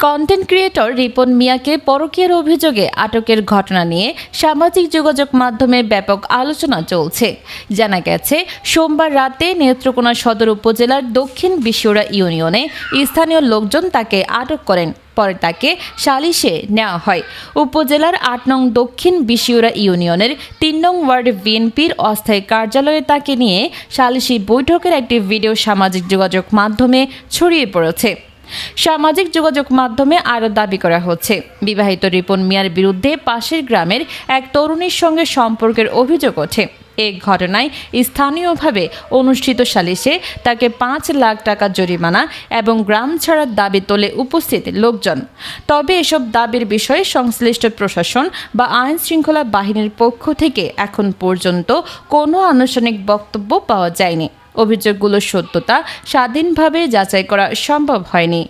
Content creator Ripon মিয়াকে পরকীয়ার অভিযোগে আটকের ঘটনা নিয়ে সামাজিক যোগাযোগ মাধ্যমে ব্যাপক আলোচনা চলছে। জানা গেছে, সোমবার রাতে নেত্রকোনা সদর উপজেলার দক্ষিণ বিশিউরা ইউনিয়নে স্থানীয় লোকজন তাকে আটক করেন। পরে তাকে সালিশে নেওয়া হয়। উপজেলার ৮ নং দক্ষিণ বিশিউরা ইউনিয়নের ৩ নং ওয়ার্ড বিএনপির অস্থায়ী কার্যালয়ে তাকে নিয়ে সালিশি বৈঠকের একটি ভিডিও সামাজিক যোগাযোগ মাধ্যমে ছড়িয়ে পড়েছে। সামাজিক যোগাযোগ মাধ্যমে আরও দাবি করা হচ্ছে, বিবাহিত রিপন মিয়ার বিরুদ্ধে পাশের গ্রামের এক তরুণীর সঙ্গে সম্পর্কের অভিযোগ ওঠে। এই ঘটনায় স্থানীয়ভাবে অনুষ্ঠিত সালিশে তাকে ৫ লাখ টাকা জরিমানা এবং গ্রাম ছাড়ার দাবি তোলে উপস্থিত লোকজন। তবে এসব দাবির বিষয়ে সংশ্লিষ্ট প্রশাসন বা আইন শৃঙ্খলা বাহিনীর পক্ষ থেকে এখন পর্যন্ত কোনো আনুষ্ঠানিক বক্তব্য পাওয়া যায়নি। অভিযোগগুলোর সত্যতা স্বাধীনভাবে যাচাই করা সম্ভব হয়নি।